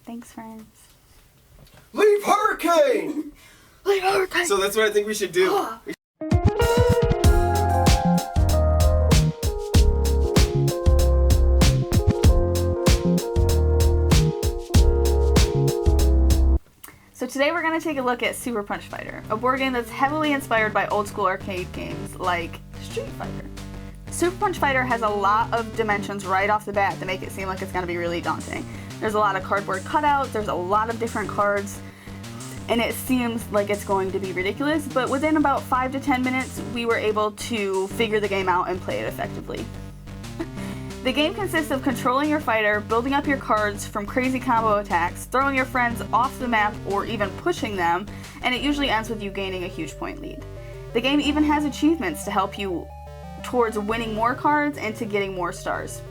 Thanks, friends. Leave Hurricane! Leave Hurricane! So that's what I think we should do. So today we're going to take a look at Super Punch Fighter, a board game that's heavily inspired by old school arcade games like Street Fighter. Super Punch Fighter has a lot of dimensions right off the bat to make it seem like it's going to be really daunting. There's a lot of cardboard cutouts, there's a lot of different cards, and it seems like it's going to be ridiculous, but within about 5 to 10 minutes we were able to figure the game out and play it effectively. The game consists of controlling your fighter, building up your cards from crazy combo attacks, throwing your friends off the map or even pushing them, and it usually ends with you gaining a huge point lead. The game even has achievements to help you towards winning more cards and to getting more stars.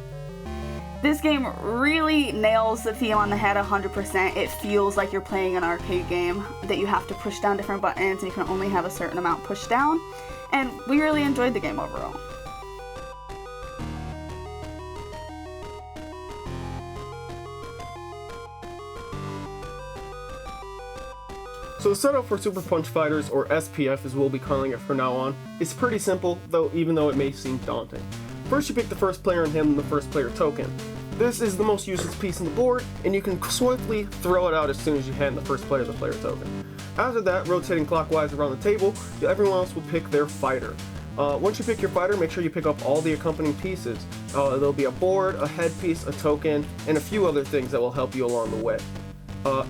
This game really nails the theme on the head 100%. It feels like you're playing an arcade game, that you have to push down different buttons and you can only have a certain amount pushed down, and we really enjoyed the game overall. So the setup for Super Punch Fighters, or SPF as we'll be calling it from now on, is pretty simple, even though it may seem daunting. First you pick the first player and hand them the first player token. This is the most useless piece on the board, and you can swiftly throw it out as soon as you hand the first player the player token. After that, rotating clockwise around the table, everyone else will pick their fighter. Once you pick your fighter, make sure you pick up all the accompanying pieces. There'll be a board, a headpiece, a token, and a few other things that will help you along the way.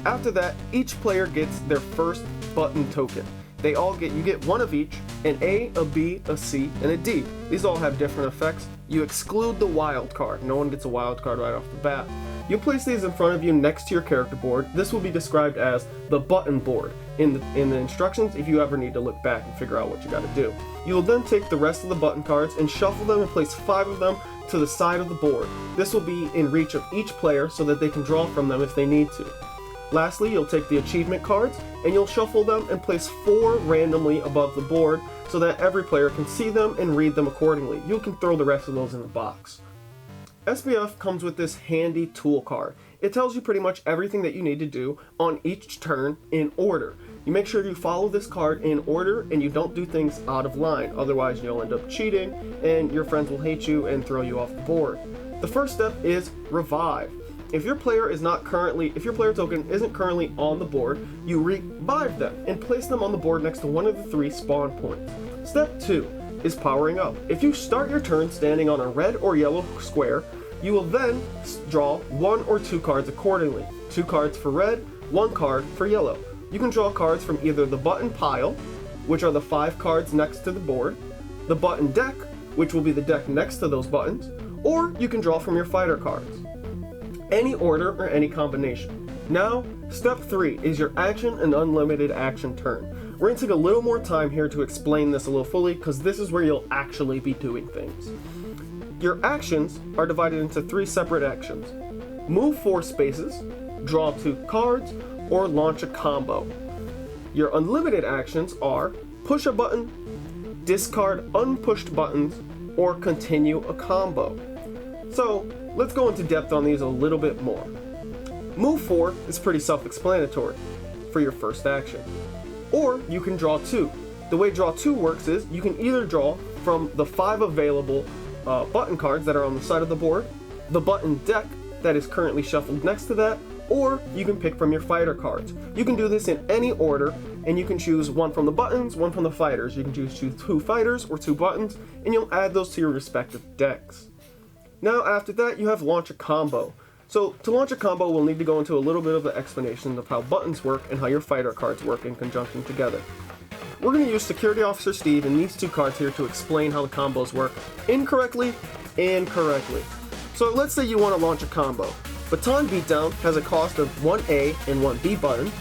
After that, each player gets their first button token. You get one of each, an A, a B, a C, and a D. These all have different effects. You exclude the wild card. No one gets a wild card right off the bat. You place these in front of you next to your character board. This will be described as the button board in the instructions if you ever need to look back and figure out what you gotta do. You will then take the rest of the button cards and shuffle them and place 5 of them to the side of the board. This will be in reach of each player so that they can draw from them if they need to. Lastly, you'll take the achievement cards and you'll shuffle them and place 4 randomly above the board so that every player can see them and read them accordingly. You can throw the rest of those in the box. SPF comes with this handy tool card. It tells you pretty much everything that you need to do on each turn in order. You make sure you follow this card in order and you don't do things out of line, otherwise you'll end up cheating and your friends will hate you and throw you off the board. The first step is revive. If your player token isn't currently on the board, you revive them and place them on the board next to one of the 3 spawn points. Step 2 is powering up. If you start your turn standing on a red or yellow square, you will then draw 1 or 2 cards accordingly. 2 cards for red, 1 card for yellow. You can draw cards from either the button pile, which are the 5 cards next to the board, the button deck, which will be the deck next to those buttons, or you can draw from your fighter cards. Any order or any combination. Now, step 3 is your action and unlimited action turn. We're going to take a little more time here to explain this a little fully because this is where you'll actually be doing things. Your actions are divided into 3 separate actions. Move 4 spaces, draw 2 cards, or launch a combo. Your unlimited actions are push a button, discard unpushed buttons, or continue a combo. So, let's go into depth on these a little bit more. Move 4 is pretty self-explanatory for your first action. Or you can draw 2. The way draw 2 works is you can either draw from the 5 available button cards that are on the side of the board, the button deck that is currently shuffled next to that, or you can pick from your fighter cards. You can do this in any order, and you can choose 1 from the buttons, 1 from the fighters. You can choose 2 fighters or 2 buttons, and you'll add those to your respective decks. Now after that, you have launch a combo. So to launch a combo, we'll need to go into a little bit of an explanation of how buttons work and how your fighter cards work in conjunction together. We're going to use Security Officer Steve and these 2 cards here to explain how the combos work incorrectly and correctly. So let's say you want to launch a combo. Baton Beatdown has a cost of 1A and 1B button,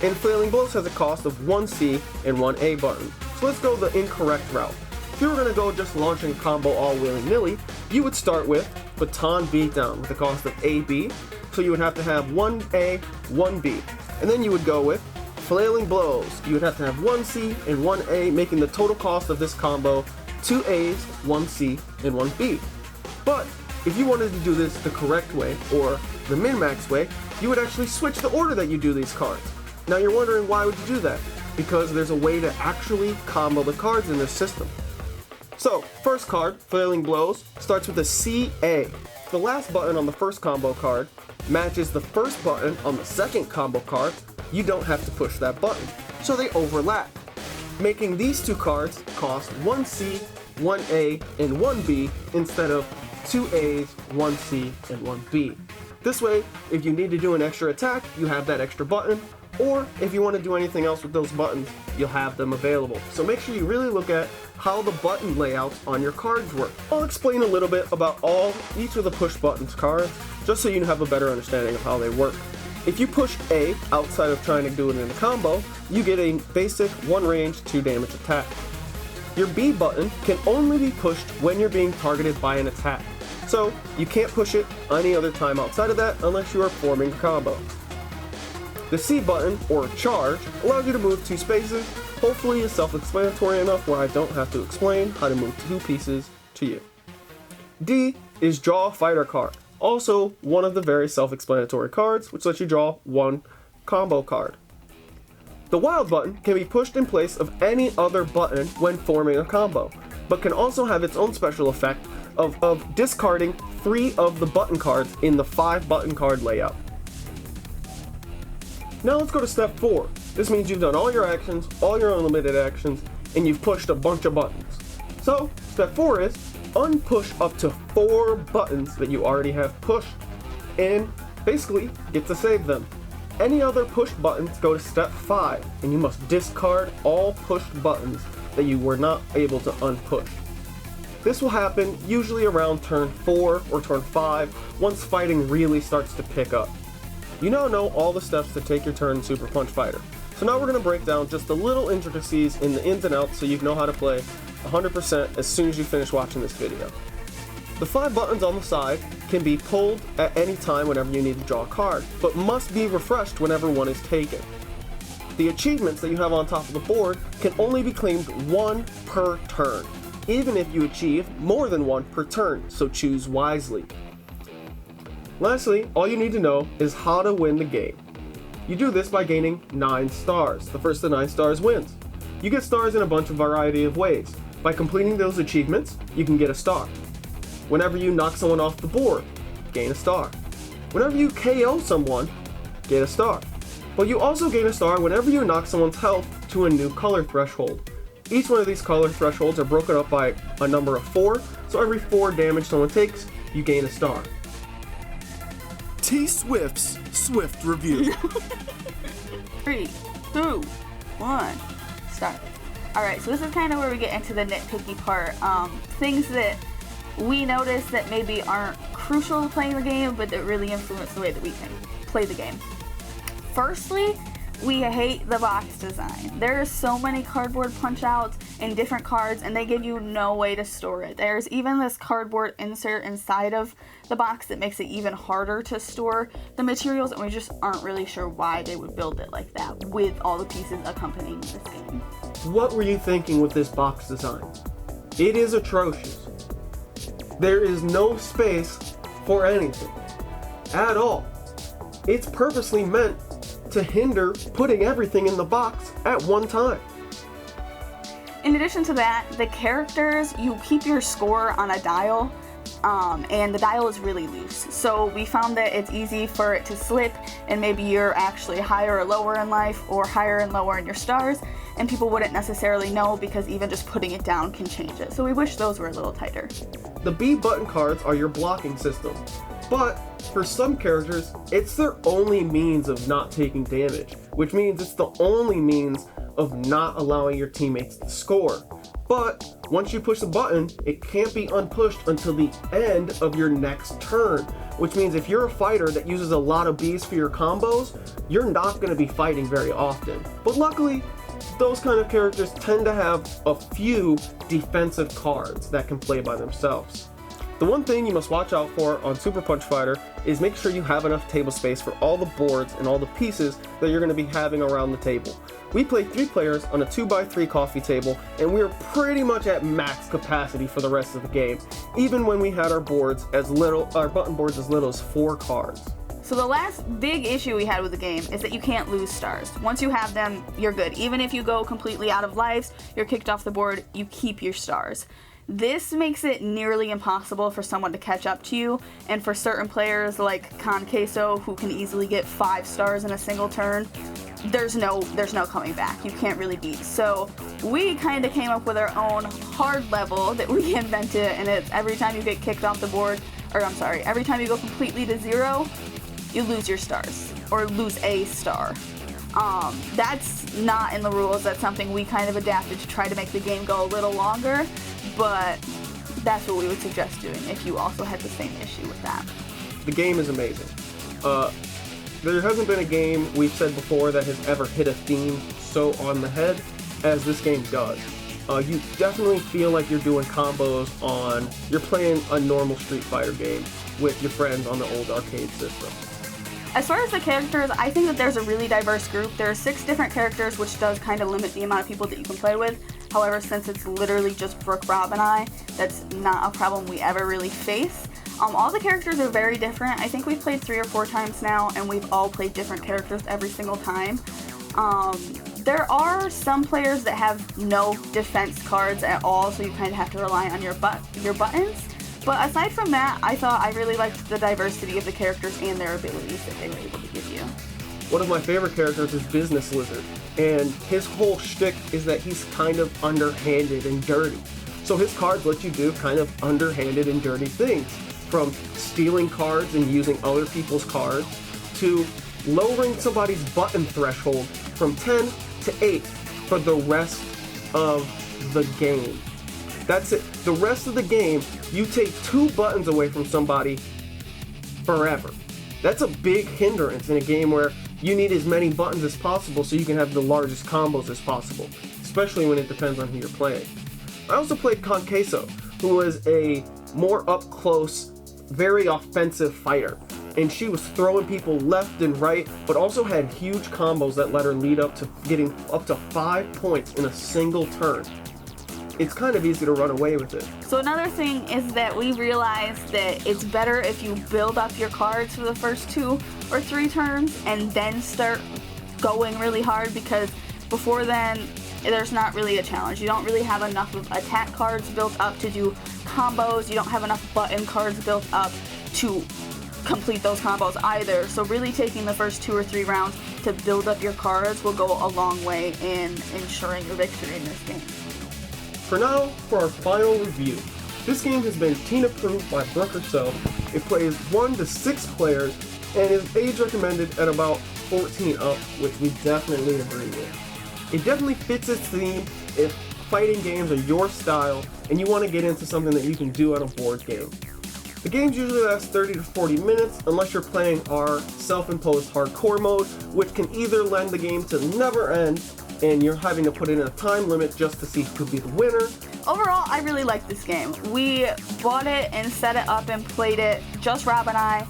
and Flailing Blows has a cost of 1C and 1A button. So let's go the incorrect route. If you were going to go just launching a combo all willy-nilly, you would start with Baton Beatdown with a cost of AB, so you would have to have 1A, 1B. And then you would go with Flailing Blows. You would have to have 1C and 1A, making the total cost of this combo 2 A's, 1C, and 1B. But If you wanted to do this the correct way, or the min-max way, you would actually switch the order that you do these cards. Now you're wondering, why would you do that? Because there's a way to actually combo the cards in this system. So, first card, Flailing Blows, starts with a CA. The last button on the first combo card matches the first button on the second combo card. You don't have to push that button, so they overlap, making these two cards cost 1C, 1A, and 1B instead of 2 A's, 1C, and 1B. This way, if you need to do an extra attack, you have that extra button, or if you want to do anything else with those buttons, you'll have them available. So make sure you really look at how the button layouts on your cards work. I'll explain a little bit about each of the push buttons cards, just so you have a better understanding of how they work. If you push A outside of trying to do it in a combo, you get a basic 1 range, 2 damage attack. Your B button can only be pushed when you're being targeted by an attack. So you can't push it any other time outside of that unless you are forming a combo. The C button, or charge, allows you to move 2 spaces. Hopefully it's self-explanatory enough where I don't have to explain how to move 2 pieces to you. D is draw a fighter card. Also one of the very self-explanatory cards, which lets you draw 1 combo card. The wild button can be pushed in place of any other button when forming a combo, but can also have its own special effect of discarding 3 of the button cards in the 5 button card layout. Now let's go to step 4. This means you've done all your actions, all your unlimited actions, and you've pushed a bunch of buttons. So, step 4 is unpush up to 4 buttons that you already have pushed, and basically get to save them. Any other push buttons go to step 5, and you must discard all pushed buttons that you were not able to unpush. This will happen usually around turn 4 or turn 5, once fighting really starts to pick up. You now know all the steps to take your turn in Super Punch Fighter. So now we're going to break down just the little intricacies in the ins and outs so you know how to play 100% as soon as you finish watching this video. The 5 buttons on the side can be pulled at any time whenever you need to draw a card, but must be refreshed whenever one is taken. The achievements that you have on top of the board can only be claimed 1 per turn, even if you achieve more than 1 per turn, so choose wisely. Lastly, all you need to know is how to win the game. You do this by gaining 9 stars. The first of 9 stars wins. You get stars in a bunch of variety of ways. By completing those achievements, you can get a star. Whenever you knock someone off the board, gain a star. Whenever you KO someone, get a star. But you also gain a star whenever you knock someone's health to a new color threshold. Each one of these color thresholds are broken up by a number of 4, so every 4 damage someone takes, you gain a star. T Swift's Swift Review. 3, 2, 1, start. Alright, so this is kind of where we get into the nitpicky part. Things that we notice that maybe aren't crucial to playing the game, but that really influence the way that we can play the game. Firstly, we hate the box design. There are so many cardboard punch outs and different cards, and they give you no way to store it. There's even this cardboard insert inside of the box that makes it even harder to store the materials, and we just aren't really sure why they would build it like that with all the pieces accompanying this game. What were you thinking with this box design? It is atrocious. There is no space for anything at all. It's purposely meant to hinder putting everything in the box at one time. In addition to that, the characters, you keep your score on a dial, and the dial is really loose. So we found that it's easy for it to slip, and maybe you're actually higher or lower in life, or higher and lower in your stars, and people wouldn't necessarily know because even just putting it down can change it. So we wish those were a little tighter. The B button cards are your blocking system, but for some characters, it's their only means of not taking damage, which means it's the only means of not allowing your teammates to score. But once you push the button, it can't be unpushed until the end of your next turn, which means if you're a fighter that uses a lot of Bs for your combos, you're not going to be fighting very often. But luckily, those kind of characters tend to have a few defensive cards that can play by themselves. The one thing you must watch out for on Super Punch Fighter is make sure you have enough table space for all the boards and all the pieces that you're going to be having around the table. We played 3 players on a 2x3 coffee table, and we were pretty much at max capacity for the rest of the game, even when we had our button boards as little as 4 cards. So the last big issue we had with the game is that you can't lose stars. Once you have them, you're good. Even if you go completely out of lives, you're kicked off the board, you keep your stars. This makes it nearly impossible for someone to catch up to you, and for certain players like Con Queso, who can easily get 5 stars in a single turn, there's no coming back. You can't really beat. So we kind of came up with our own hard level that we invented, and it's every time you get kicked off the board, every time you go completely to 0, you lose your stars, or lose a star. That's not in the rules. That's something we kind of adapted to try to make the game go a little longer, but that's what we would suggest doing if you also had the same issue with that. The game is amazing. There hasn't been a game, we've said before, that has ever hit a theme so on the head as this game does. You definitely feel like you're doing combos you're playing a normal Street Fighter game with your friends on the old arcade system. As far as the characters, I think that there's a really diverse group. There are 6 different characters, which does kind of limit the amount of people that you can play with. However, since it's literally just Brooke, Rob, and I, that's not a problem we ever really face. All the characters are very different. I think we've played 3 or 4 times now, and we've all played different characters every single time. There are some players that have no defense cards at all, so you kind of have to rely on your buttons. But aside from that, I thought I really liked the diversity of the characters and their abilities that they were able to give you. One of my favorite characters is Business Lizard, and his whole shtick is that he's kind of underhanded and dirty. So his cards let you do kind of underhanded and dirty things, from stealing cards and using other people's cards, to lowering somebody's button threshold from 10 to 8 for the rest of the game. That's it. The rest of the game, you take 2 buttons away from somebody forever. That's a big hindrance in a game where you need as many buttons as possible so you can have the largest combos as possible, especially when it depends on who you're playing. I also played Con Queso, who was a more up-close, very offensive fighter, and she was throwing people left and right, but also had huge combos that let her lead up to getting up to 5 points in a single turn. It's kind of easy to run away with it. So another thing is that we realized that it's better if you build up your cards for the first 2 or 3 turns and then start going really hard, because before then there's not really a challenge. You don't really have enough of attack cards built up to do combos. You don't have enough button cards built up to complete those combos either. So really taking the first 2 or 3 rounds to build up your cards will go a long way in ensuring your victory in this game. For now, for our final review. This game has been teen approved by Brooke herself. It plays 1 to 6 players and is age recommended at about 14 up, which we definitely agree with. It definitely fits its theme if fighting games are your style and you want to get into something that you can do on a board game. The games usually last 30 to 40 minutes unless you're playing our self-imposed hardcore mode, which can either lend the game to never end and you're having to put in a time limit just to see who could be the winner. Overall, I really like this game. We bought it and set it up and played it, just Rob and I,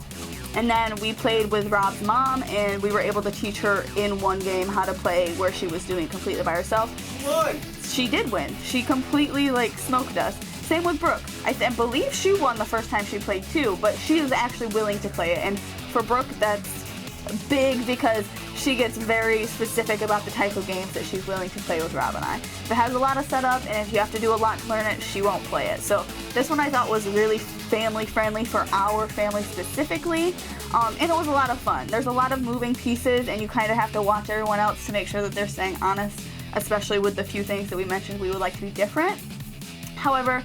and then we played with Rob's mom, and we were able to teach her in one game how to play where she was doing it completely by herself. Won! She did win. She completely smoked us. Same with Brooke. I believe she won the first time she played too, but she is actually willing to play it, and for Brooke that's big because she gets very specific about the type of games that she's willing to play with Rob and I. If it has a lot of setup and if you have to do a lot to learn it, she won't play it. So this one I thought was really family friendly for our family specifically, and it was a lot of fun. There's a lot of moving pieces and you kind of have to watch everyone else to make sure that they're staying honest, especially with the few things that we mentioned we would like to be different. However,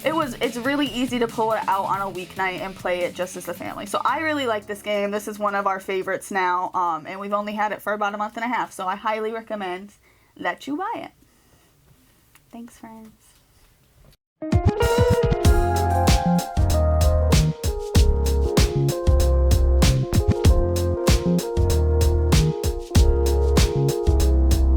it's really easy to pull it out on a weeknight and play it just as a family. So I really like this game. This is one of our favorites now, and we've only had it for about a month and a half, so I highly recommend that you buy it. Thanks, friends.